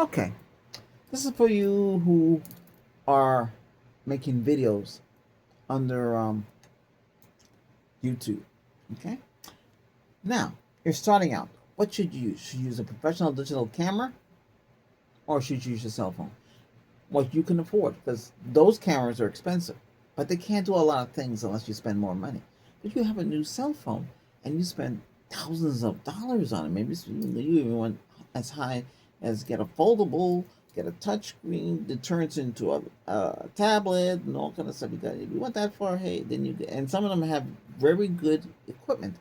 Okay, this is for you who are making videos under YouTube. Okay, now you're starting out. What should you use? Should you use a professional digital camera or should you use your cell phone? What you can afford, because those cameras are expensive, but they can't do a lot of things unless you spend more money. But you have a new cell phone and you spend thousands of dollars on it. Maybe you even went as high as get a foldable, get a touch screen that turns into a tablet and all kind of stuff. If you went that far, hey, then you get, and some of them have very good equipment.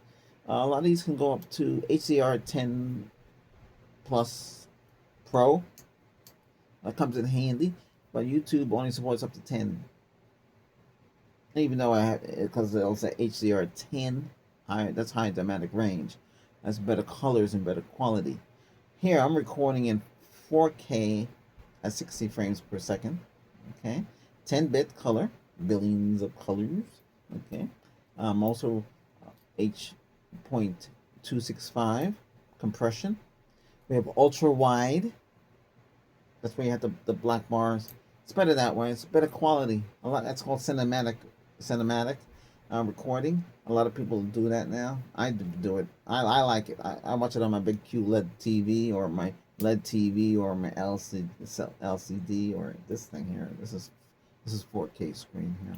A lot of these can go up to HDR 10 plus Pro. That comes in handy, but YouTube only supports up to 10. Even though I have, because it'll say HDR 10, high, that's high dynamic range. That's better colors and better quality. Here I'm recording in 4K at 60 frames per second. Okay, 10-bit color, billions of colors. Okay, also H.265 compression. We have ultra wide. That's where you have the black bars. It's better that way. It's better quality. A lot. That's called cinematic recording. A lot of people do that now. I do it. I like it. I watch it on my big QLED TV or my LED TV or my LCD or this thing here. This is 4K screen here.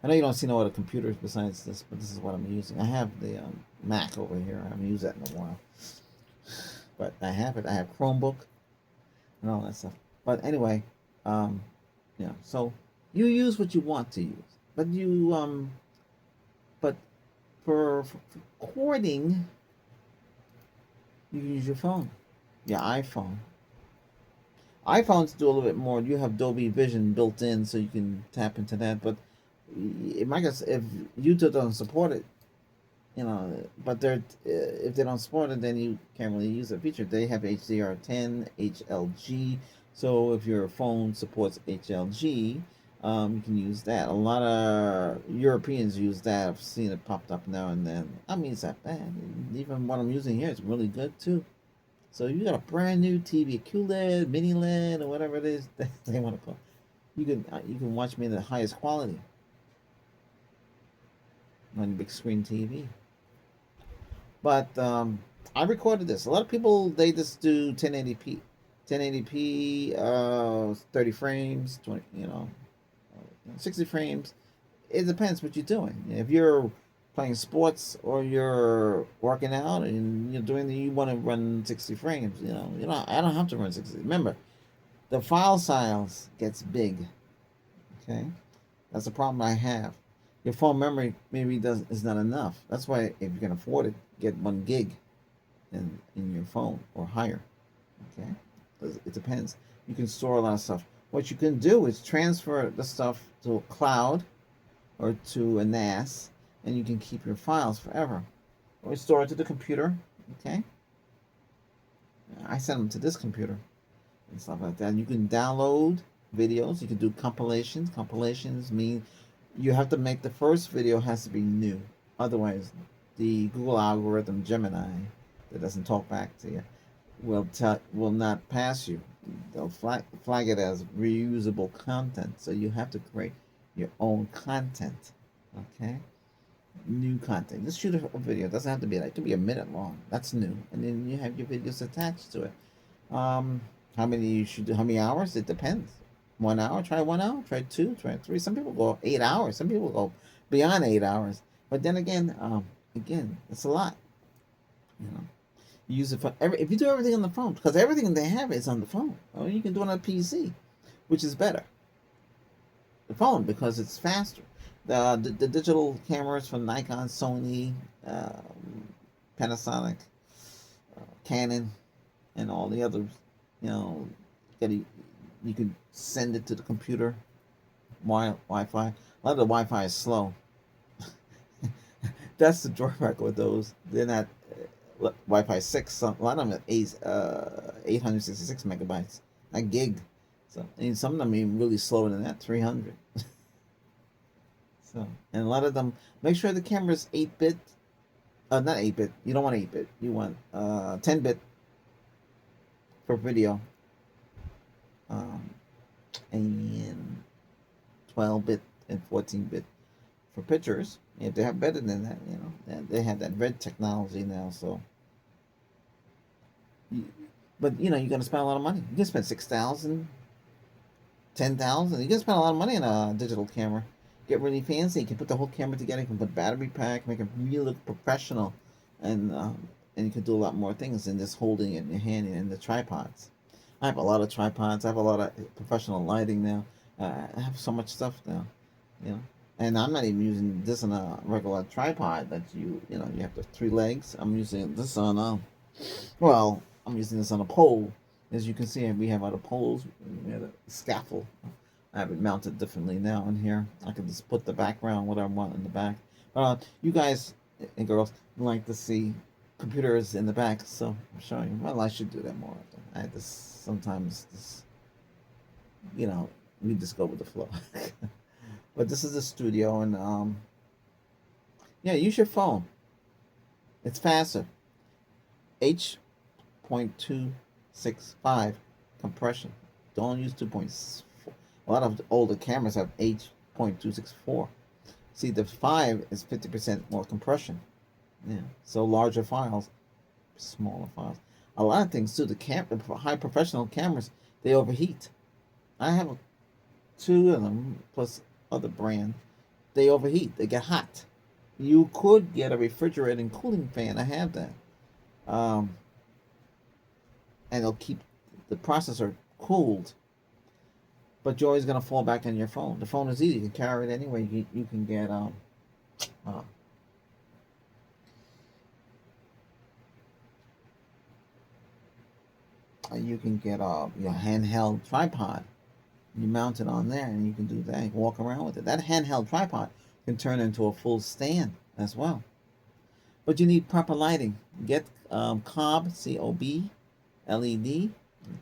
I know you don't see no other computers besides this, but this is what I'm using. I have the Mac over here. I haven't used that in a while, but I have it. I have Chromebook and all that stuff. But anyway, um, yeah. So you use what you want to use, but but for recording, you can use your phone, your iPhone. iPhones do a little bit more. You have Dolby Vision built in, so you can tap into that. But if YouTube doesn't support it, but they're if they don't support it, then you can't really use the feature. They have HDR10, HLG. So if your phone supports HLG, you can use that. A lot of Europeans use that. I've seen it popped up now and then. I mean, it's not bad. Even what I'm using here is really good too. So you got a brand new TV, a QLED, mini LED, or whatever it is that they want to call. You can watch me in the highest quality on big screen TV. But I recorded this. A lot of people they just do 1080p, 1080p, 30 frames, 20, 60 frames. It depends what you're doing. If you're playing sports or you're working out and you're doing you want to run 60 frames. I don't have to run 60. Remember, the file size gets big. Okay, that's the problem I have. Your phone memory maybe does is not enough. That's why if you can afford it, get 1 gig in your phone or higher. Okay, it depends. You can store a lot of stuff. What you can do is transfer the stuff to a cloud or to a NAS, and you can keep your files forever. Or store it to the computer. Okay, I send them to this computer and stuff like that. You can download videos. You can do compilations. Compilations mean you have to make the first video has to be new. Otherwise, the Google algorithm Gemini that doesn't talk back to you will not pass you. They'll flag it as reusable content. So you have to create your own content. Okay, new content. Just shoot a video. It doesn't have to be like it could be a minute long. That's new, and then you have your videos attached to it. How many you should do? How many hours? It depends. 1 hour. Try 1 hour. Try two. Try three. Some people go 8 hours. Some people go beyond 8 hours. But then again, it's a lot. You know, you use it for every. If you do everything on the phone, because everything they have is on the phone. Or you can do it on a PC, which is better. The phone because it's faster. The digital cameras from Nikon, Sony, Panasonic, Canon, and all the others. You know, you can send it to the computer. Wi-Fi. A lot of the Wi-Fi is slow. That's the drawback with those. They're not Wi-Fi 6. A lot of them are 866 megabytes, a gig. So and some of them are really slower than that, 300. So and a lot of them make sure the camera is 8-bit. Not 8-bit. You don't want 8-bit. You want 10-bit for video, um, and 12-bit and 14-bit for pictures. If they have better than that, they have that red technology now. So, but you're gonna spend a lot of money. You can spend 6,000, 10,000. You can spend a lot of money on a digital camera. Get really fancy. You can put the whole camera together. You can put battery pack, make it really look professional, and you can do a lot more things than just holding it in your hand and the tripods. I have a lot of tripods. I have a lot of professional lighting now. I have so much stuff now, you know. And I'm not even using this on a regular tripod that you have the 3 legs. I'm using this on well, I'm using this on a pole. As you can see, we have other poles. We have a scaffold. I have it mounted differently now in here. I can just put the background, what I want in the back. You guys and girls like to see computers in the back, so I'm showing you. Well, I should do that more often. I just sometimes we just go with the flow. But this is the studio, and yeah, use your phone. It's faster. H.265 compression. Don't use 2.4. A lot of the older cameras have H.264. See, the 5 is 50% more compression. Yeah, so larger files, smaller files. A lot of things too. The high professional cameras, they overheat. I have 2 of them plus other brand. They overheat. They get hot. You could get a refrigerating cooling fan. I have that, and it'll keep the processor cooled. But you're always gonna fall back on your phone. The phone is easy. You can carry it anyway. You can get your handheld tripod. You mount it on there, and you can do that. You can walk around with it. That handheld tripod can turn into a full stand as well. But you need proper lighting. Get Cobb, C-O-B, LED.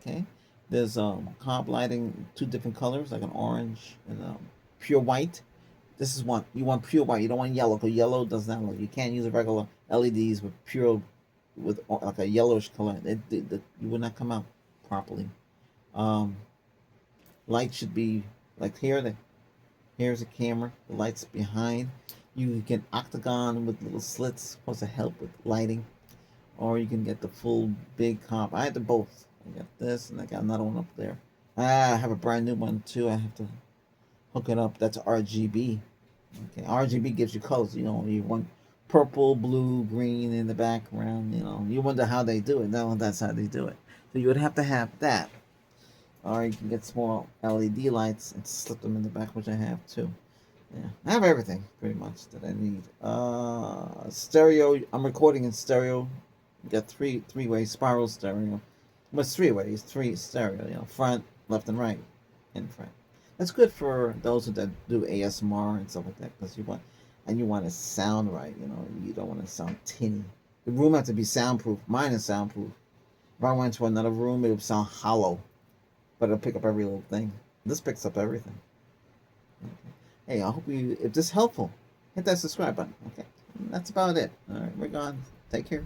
Okay. There's Cobb lighting, 2 different colors, like an orange and pure white. This is one. You want pure white. You don't want yellow, because yellow does not look. You can't use regular LEDs with like a yellowish color. You will not come out properly. Light should be like here. Here's a camera. The light's behind. You can octagon with little slits, supposed to help with lighting, or you can get the full big comp. I had the both. I got this, and I got another one up there. I have a brand new one too. I have to hook it up. That's RGB. Okay, RGB gives you colors. You want purple, blue, green in the background. You wonder how they do it. No, that's how they do it. So you would have to have that, or you can get small LED lights and slip them in the back, which I have too. Yeah, I have everything pretty much that I need. Stereo. I'm recording in stereo. You got three-way spiral stereo. Well, it's 3 ways, 3 stereo. Front, left, and right, in front. That's good for those that do ASMR and stuff like that, because you want to sound right. You don't want to sound tinny. The room has to be soundproof. Mine is soundproof. If I went to another room, it would sound hollow, but it'll pick up every little thing. This picks up everything. Okay. Hey, I hope if this is helpful, hit that subscribe button. Okay, that's about it. All right, we're gone. Take care.